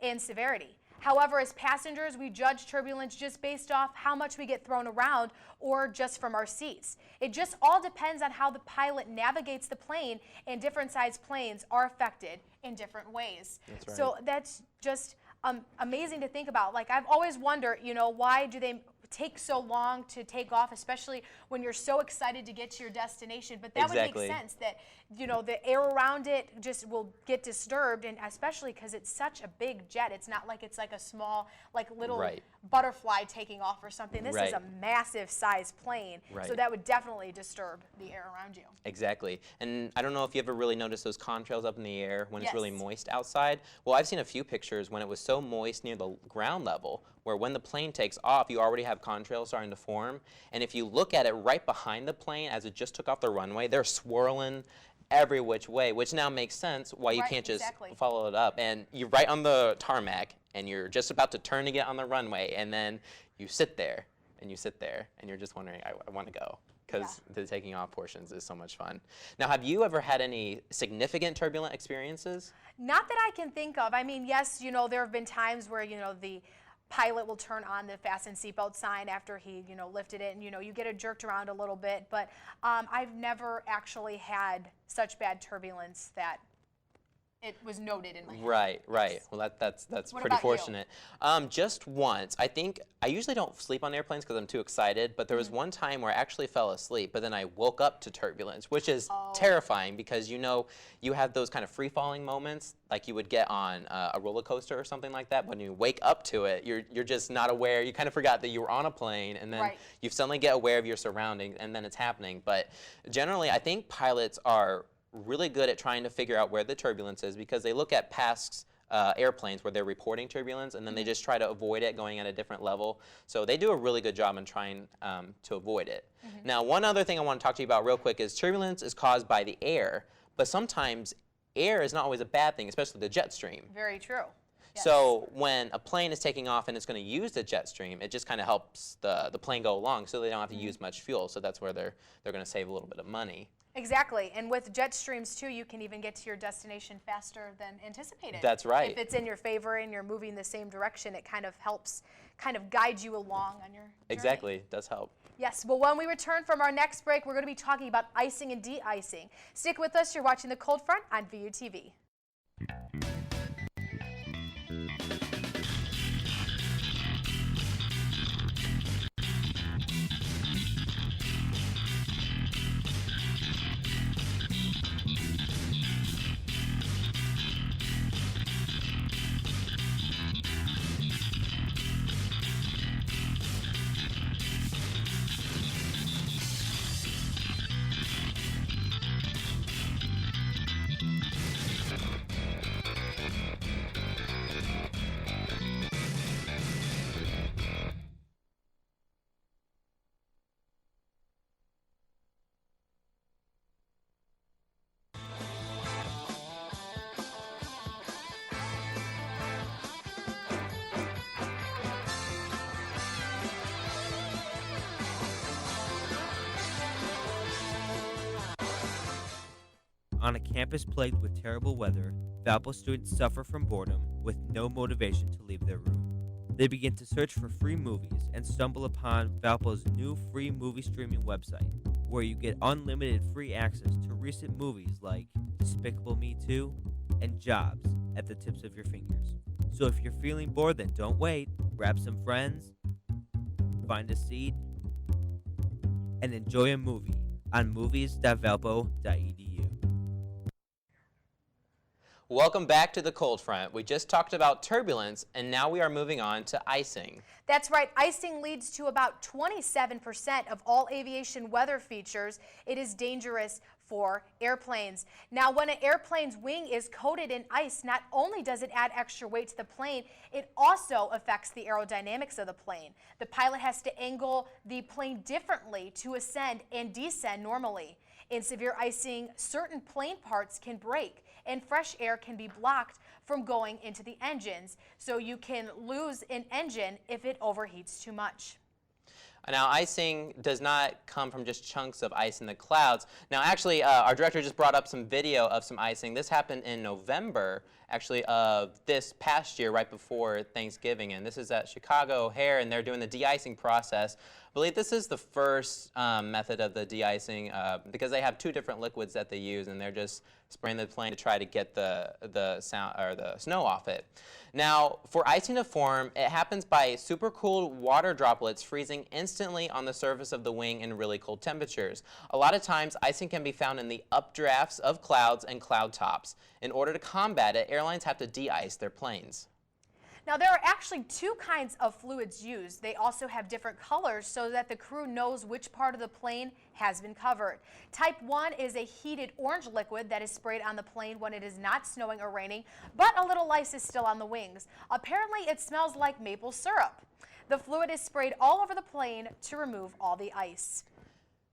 in severity. However, as passengers, we judge turbulence just based off how much we get thrown around or just from our seats. It just all depends on how the pilot navigates the plane, and different sized planes are affected in different ways. That's right. So that's just amazing to think about. Like, I've always wondered, you know, why do they take so long to take off, especially when you're so excited to get to your destination? But that Exactly. would make sense that, you know, the air around it just will get disturbed, and especially because it's such a big jet. It's not like it's like a small, like little Right. butterfly taking off or something. This is Right. a massive size plane, Right. so that would definitely disturb the air around you. Exactly. And I don't know if you ever really noticed those contrails up in the air when it's really Yes. moist outside. Well, I've seen a few pictures when it was so moist near the ground level, where when the plane takes off, you already have contrails starting to form. And if you look at it right behind the plane as it just took off the runway, they're swirling every which way, which now makes sense why you Right, can't just exactly. follow it up. And you're right on the tarmac, and you're just about to turn to get on the runway, and then you sit there, and you sit there, and you're just wondering, I want to go, because the taking off portions is so much fun. Now, have you ever had any significant turbulent experiences? Not that I can think of. I mean, yes, you know, there have been times where, you know, the pilot will turn on the fasten seatbelt sign after he, you know, lifted it, and, you know, you get it jerked around a little bit. But I've never actually had such bad turbulence that it was noted in my head. Right, right. Yes. Well, that's What pretty about you? fortunate. Just once. I think I usually don't sleep on airplanes because I'm too excited, but there was one time where I actually fell asleep, but then I woke up to turbulence, which is terrifying because, you know, you have those kind of free-falling moments like you would get on a roller coaster or something like that. When you wake up to it, you're just not aware. You kind of forgot that you were on a plane, and then Right. you suddenly get aware of your surroundings, and then it's happening. But generally, I think pilots are really good at trying to figure out where the turbulence is because they look at past airplanes where they're reporting turbulence, and then they just try to avoid it going at a different level. So they do a really good job in trying to avoid it. Now, one other thing I want to talk to you about real quick is turbulence is caused by the air, but sometimes air is not always a bad thing, especially the jet stream. Very true. Yes. So when a plane is taking off and it's going to use the jet stream, it just kind of helps the plane go along so they don't have to use much fuel. So that's where they're going to save a little bit of money. Exactly, and with jet streams too, you can even get to your destination faster than anticipated. That's right. If it's in your favor and you're moving the same direction, it kind of helps kind of guide you along on your journey. Exactly, it does help. Yes, well, when we return from our next break, we're going to be talking about icing and de-icing. Stick with us, you're watching The Cold Front on VUTV. On a campus plagued with terrible weather, Valpo students suffer from boredom with no motivation to leave their room. They begin to search for free movies and stumble upon Valpo's new free movie streaming website, where you get unlimited free access to recent movies like Despicable Me 2 and Jobs at the tips of your fingers. So if you're feeling bored, then don't wait. Grab some friends, find a seat, and enjoy a movie on movies.valpo.edu. Welcome back to the Cold Front. We just talked about turbulence, and now we are moving on to icing. That's right. Icing leads to about 27% of all aviation weather features. It is dangerous for airplanes. Now, when an airplane's wing is coated in ice, not only does it add extra weight to the plane, it also affects the aerodynamics of the plane. The pilot has to angle the plane differently to ascend and descend normally. In severe icing, certain plane parts can break, and fresh air can be blocked from going into the engines, so you can lose an engine if it overheats too much. Now, icing does not come from just chunks of ice in the clouds. Now, actually, our director just brought up some video of some icing. This happened in November actually of this past year right before Thanksgiving, and this is at Chicago O'Hare, and they're doing the de-icing process. I believe this is the first method of the de-icing because they have two different liquids that they use, and they're just spraying the plane to try to get the snow off it. Now, for icing to form, it happens by supercooled water droplets freezing instantly on the surface of the wing in really cold temperatures. A lot of times, icing can be found in the updrafts of clouds and cloud tops. In order to combat it, airlines have to de-ice their planes. Now, there are actually two kinds of fluids used. They also have different colors so that the crew knows which part of the plane has been covered. Type 1 is a heated orange liquid that is sprayed on the plane when it is not snowing or raining, but a little ice is still on the wings. Apparently, it smells like maple syrup. The fluid is sprayed all over the plane to remove all the ice.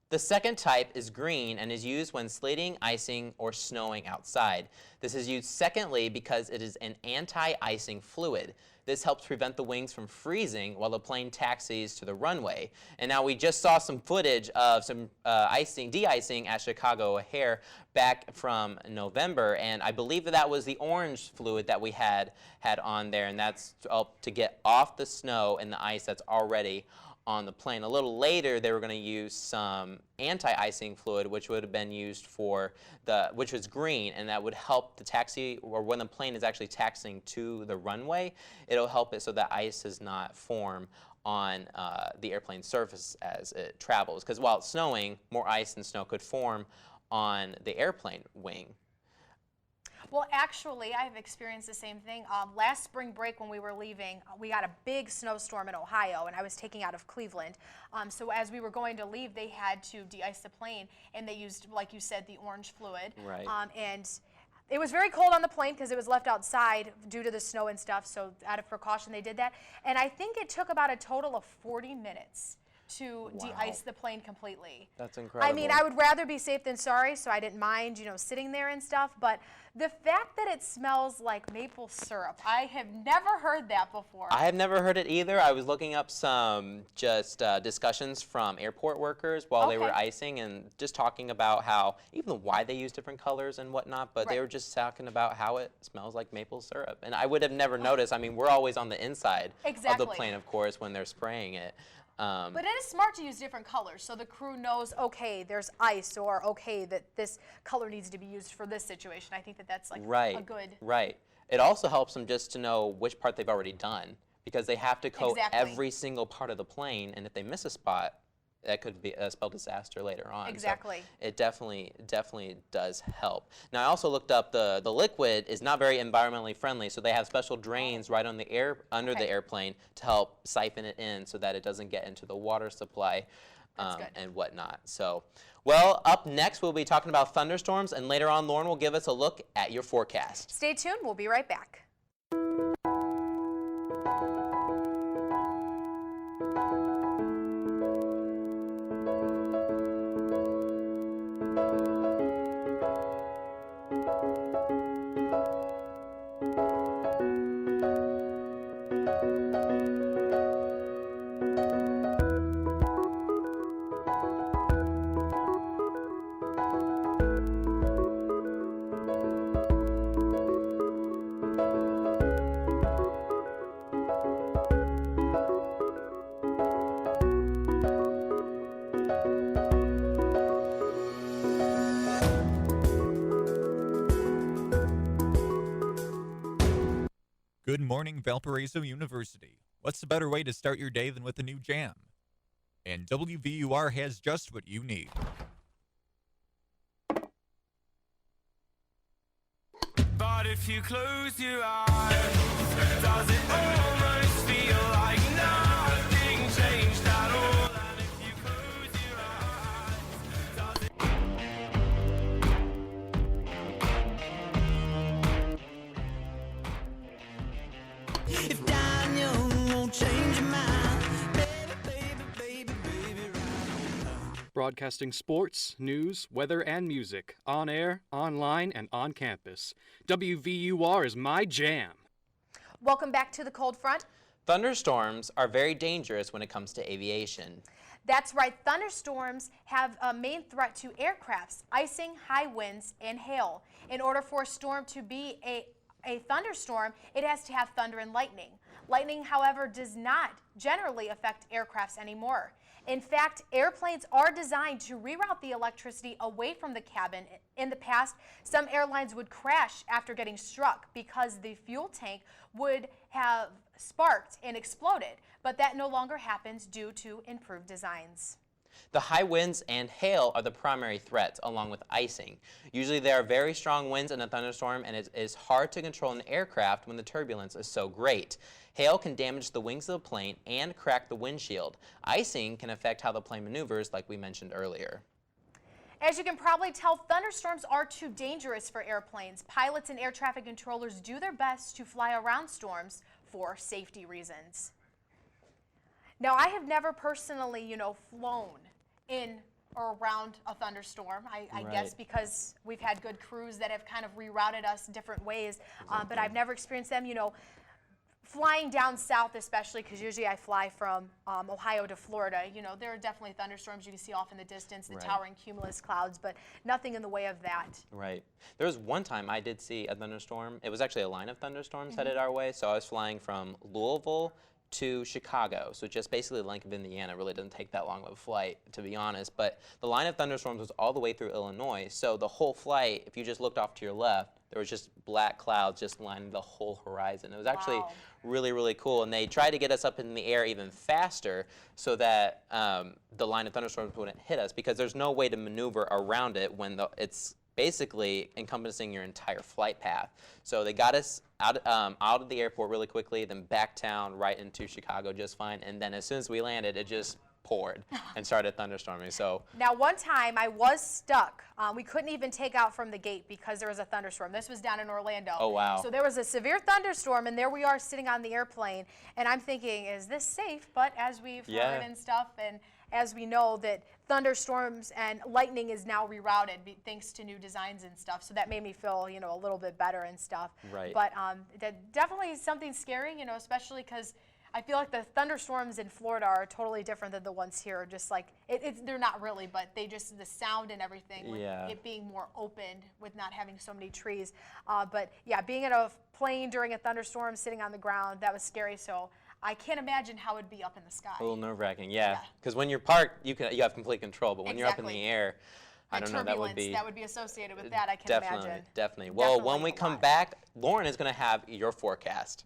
The second type is green and is used when sleeting, icing, or snowing outside. This is used secondly because it is an anti-icing fluid. This helps prevent the wings from freezing while the plane taxis to the runway. And now we just saw some footage of some de-icing at Chicago O'Hare back from November, and I believe that was the orange fluid that we had on there, and that's to get off the snow and the ice that's already on the plane. A little later, they were going to use some anti-icing fluid, which would have been used for which was green, and that would help the taxi, or when the plane is actually taxiing to the runway, it'll help it so that ice does not form on the airplane surface as it travels. Because while it's snowing, more ice and snow could form on the airplane wing. Well, actually, I've experienced the same thing. Last spring break when we were leaving, we got a big snowstorm in Ohio, and I was taking out of Cleveland. So as we were going to leave, they had to de-ice the plane, and they used, like you said, the orange fluid. Right. And it was very cold on the plane because it was left outside due to the snow and stuff, so out of precaution they did that. And I think it took about a total of 40 minutes to de-ice the plane completely. That's incredible. I mean, I would rather be safe than sorry, so I didn't mind, sitting there and stuff, but the fact that it smells like maple syrup, I have never heard that before. I have never heard it either. I was looking up some discussions from airport workers while they were icing, and just talking about how, even why they use different colors and whatnot, but they were just talking about how it smells like maple syrup. And I would have never noticed. I mean, we're always on the inside of the plane, of course, when they're spraying it. But it is smart to use different colors so the crew knows, okay, there's ice, or okay, that this color needs to be used for this situation. I think that that's like a good. Right. It also helps them just to know which part they've already done, because they have to coat every single part of the plane, and if they miss a spot, that could be spell disaster later on. Exactly. So it definitely does help. Now, I also looked up the liquid is not very environmentally friendly, so they have special drains right on the under the airplane to help siphon it in so that it doesn't get into the water supply and whatnot. So, well, up next we'll be talking about thunderstorms, and later on Lauren will give us a look at your forecast. Stay tuned. We'll be right back. Good morning, Valparaiso University. What's the better way to start your day than with a new jam? And WVUR has just what you need. But if you close your eyes, does it almost feel like nothing changed at all? And if you close your eyes, does it... If dying young won't change your mind, baby, right. Broadcasting sports, news, weather, and music, on air, online, and on campus. WVUR is my jam. Welcome back to the cold front. Thunderstorms are very dangerous when it comes to aviation. That's right. Thunderstorms have a main threat to aircrafts, icing, high winds, and hail. In order for a storm to be a thunderstorm, it has to have thunder and lightning. Lightning, however, does not generally affect aircrafts anymore. In fact, airplanes are designed to reroute the electricity away from the cabin. In the past, some airlines would crash after getting struck because the fuel tank would have sparked and exploded, but that no longer happens due to improved designs. The high winds and hail are the primary threats, along with icing. Usually there are very strong winds in a thunderstorm, and it is hard to control an aircraft when the turbulence is so great. Hail can damage the wings of the plane and crack the windshield. Icing can affect how the plane maneuvers, like we mentioned earlier. As you can probably tell, thunderstorms are too dangerous for airplanes. Pilots and air traffic controllers do their best to fly around storms for safety reasons. Now, I have never personally, flown in or around a thunderstorm. I guess because we've had good crews that have kind of rerouted us different ways, but I've never experienced them, flying down south, especially because usually I fly from Ohio to Florida. There are definitely thunderstorms you can see off in the distance, the towering cumulus clouds, but nothing in the way of that. Right. There was one time I did see a thunderstorm. It was actually a line of thunderstorms headed our way. So I was flying from Louisville to Chicago, so just basically the length of Indiana. Really doesn't take that long of a flight, to be honest, but the line of thunderstorms was all the way through Illinois, so the whole flight, if you just looked off to your left, there was just black clouds just lining the whole horizon. It was actually really, really cool, and they tried to get us up in the air even faster so that the line of thunderstorms wouldn't hit us, because there's no way to maneuver around it when it's basically encompassing your entire flight path. So they got us out of the airport really quickly, then back town right into Chicago just fine. And then as soon as we landed, it just poured and started thunderstorming. So now, one time I was stuck. We couldn't even take out from the gate because there was a thunderstorm. This was down in Orlando. Oh, wow. So there was a severe thunderstorm, and there we are sitting on the airplane. And I'm thinking, is this safe? But as we've heard and stuff, and as we know that thunderstorms and lightning is now rerouted thanks to new designs and stuff. So that made me feel, a little bit better and stuff. Right. But that definitely is something scary, especially because I feel like the thunderstorms in Florida are totally different than the ones here. Just like, they're not really, but the sound and everything, with it being more open with not having so many trees. But yeah, being in a plane during a thunderstorm, sitting on the ground, that was scary. So I can't imagine how it'd be up in the sky. a little nerve-wracking, yeah. Because when you're parked, you have complete control, but when you're up in Exactly. the air, I don't know, that would be associated with that, I can definitely, imagine. definitely. Well, Definitely when we a come lot. back, Lauren is going to have your forecast.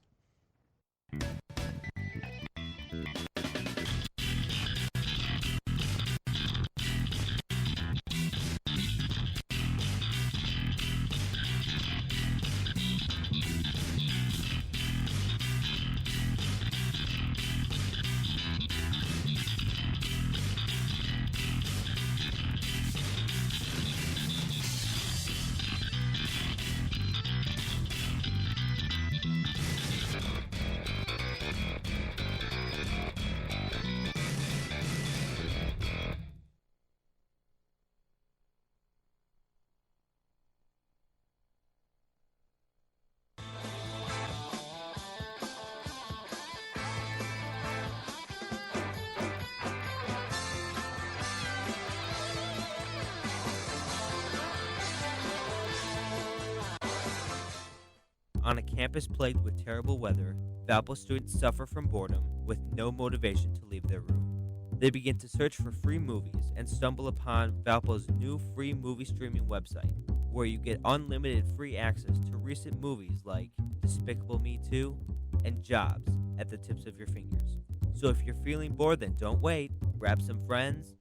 On a campus plagued with terrible weather, Valpo students suffer from boredom with no motivation to leave their room. They begin to search for free movies and stumble upon Valpo's new free movie streaming website, where you get unlimited free access to recent movies like Despicable Me 2 and Jobs at the tips of your fingers. So if you're feeling bored, then don't wait. Grab some friends,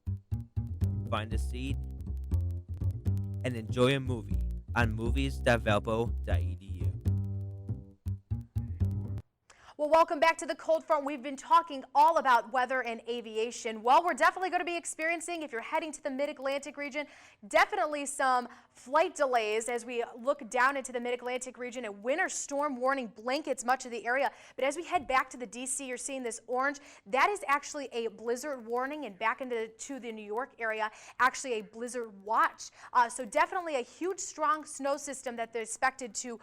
find a seat, and enjoy a movie on movies.valpo.edu. Well, welcome back to the Cold Front. We've been talking all about weather and aviation. Well, we're definitely going to be experiencing, if you're heading to the Mid-Atlantic region, definitely some flight delays as we look down into the Mid-Atlantic region. A winter storm warning blankets much of the area. But as we head back to the D.C., you're seeing this orange. That is actually a blizzard warning, and back into the New York area, actually a blizzard watch. So definitely a huge, strong snow system that they're expected to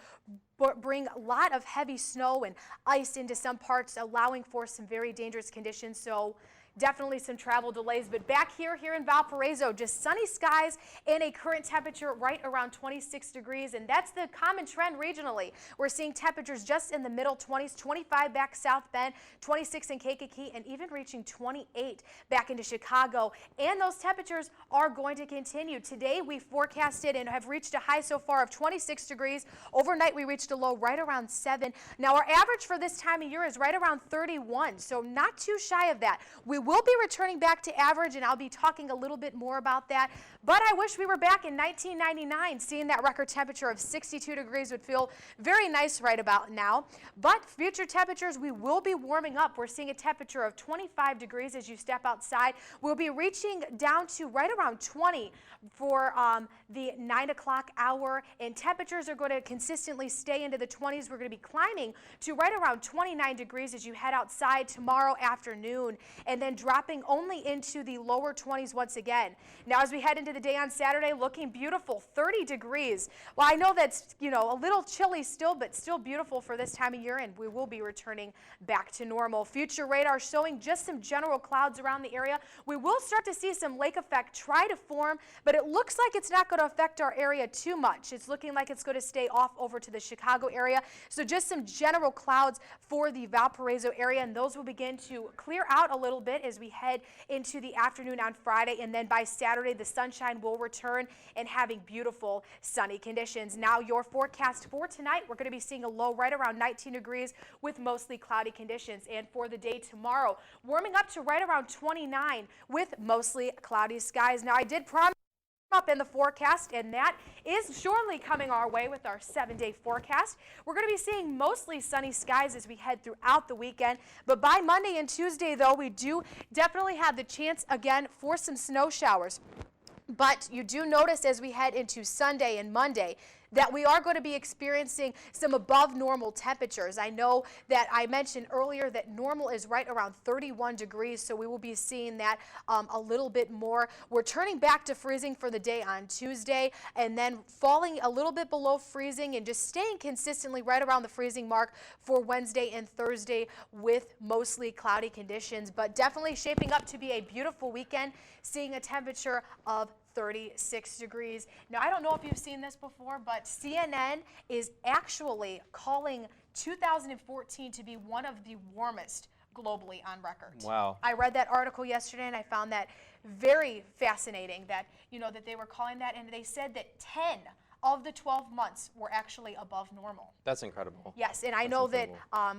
bring a lot of heavy snow and ice into some parts, allowing for some very dangerous conditions. So definitely some travel delays. But back here in Valparaiso, just sunny skies and a current temperature right around 26 degrees. And that's the common trend regionally. We're seeing temperatures just in the middle 20s, 25 back South Bend, 26 in Kankakee, and even reaching 28 back into Chicago. And those temperatures are going to continue. Today we forecasted and have reached a high so far of 26 degrees. Overnight we reached a low right around 7. Now our average for this time of year is right around 31, so not too shy of that. We will be returning back to average, and I'll be talking a little bit more about that. But I wish we were back in 1999. Seeing that record temperature of 62 degrees would feel very nice right about now. But future temperatures, we will be warming up. We're seeing a temperature of 25 degrees as you step outside. We'll be reaching down to right around 20 for the 9 o'clock hour, and temperatures are going to consistently stay into the 20s. We're going to be climbing to right around 29 degrees as you head outside tomorrow afternoon, and then dropping only into the lower 20s once again. Now as we head into the day on Saturday, looking beautiful, 30 degrees. Well, I know that's, a little chilly still, but still beautiful for this time of year, and we will be returning back to normal. Future radar showing just some general clouds around the area. We will start to see some lake effect try to form, but it looks like it's not going to affect our area too much. It's looking like it's going to stay off over to the Chicago area. So just some general clouds for the Valparaiso area, and those will begin to clear out a little bit as we head into the afternoon on Friday, and then by Saturday the sunshine will return and having beautiful sunny conditions. Now your forecast for tonight, we're going to be seeing a low right around 19 degrees with mostly cloudy conditions, and for the day tomorrow, warming up to right around 29 with mostly cloudy skies. Now I did promise up in the forecast, and that is surely coming our way with our 7-day forecast. We're going to be seeing mostly sunny skies as we head throughout the weekend, but by Monday and Tuesday though, we do definitely have the chance again for some snow showers. But you do notice as we head into Sunday and Monday that we are going to be experiencing some above normal temperatures. I know that I mentioned earlier that normal is right around 31 degrees, so we will be seeing that a little bit more. We're turning back to freezing for the day on Tuesday, and then falling a little bit below freezing and just staying consistently right around the freezing mark for Wednesday and Thursday with mostly cloudy conditions, but definitely shaping up to be a beautiful weekend, seeing a temperature of 36 degrees. Now, I don't know if you've seen this before, but CNN is actually calling 2014 to be one of the warmest globally on record. Wow. I read that article yesterday, and I found that very fascinating that, that they were calling that, and they said that 10 of the 12 months were actually above normal. That's incredible. Yes, and I know that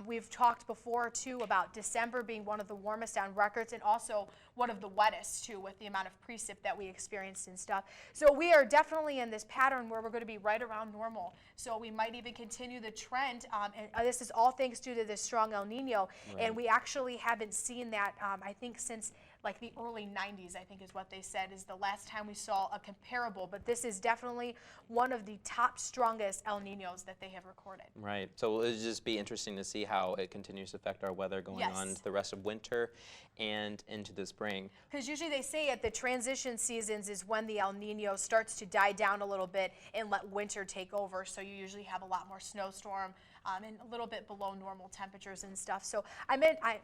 we've talked before too about December being one of the warmest on records, and also one of the wettest too, with the amount of precip that we experienced and stuff. So we are definitely in this pattern where we're going to be right around normal. So we might even continue the trend, and this is all thanks due to this strong El Nino, and we actually haven't seen that, I think, since like the early 90s, I think is what they said, is the last time we saw a comparable. But this is definitely one of the top strongest El Ninos that they have recorded. Right. So it'll just be interesting to see how it continues to affect our weather going on the rest of winter and into the spring. Because usually they say at the transition seasons is when the El Nino starts to die down a little bit and let winter take over. So you usually have a lot more snowstorm and a little bit below normal temperatures and stuff. So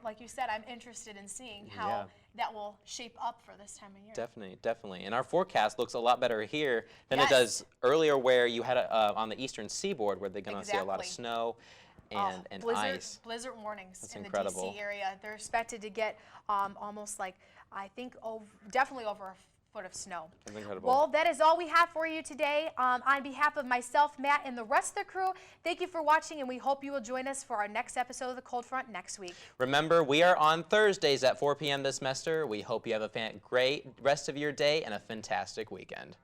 like you said, I'm interested in seeing how that will shape up for this time of year. Definitely, definitely. And our forecast looks a lot better here than it does earlier, where you had on the eastern seaboard, where they're going to see a lot of snow and ice. Blizzard warnings in incredible. the D.C. area. They're expected to get almost like, I think, definitely over a foot of snow. That's incredible. Well, that is all we have for you today. On behalf of myself, Matt, and the rest of the crew, thank you for watching, and we hope you will join us for our next episode of the Cold Front next week. Remember, we are on Thursdays at 4 p.m. this semester. We hope you have a great rest of your day and a fantastic weekend.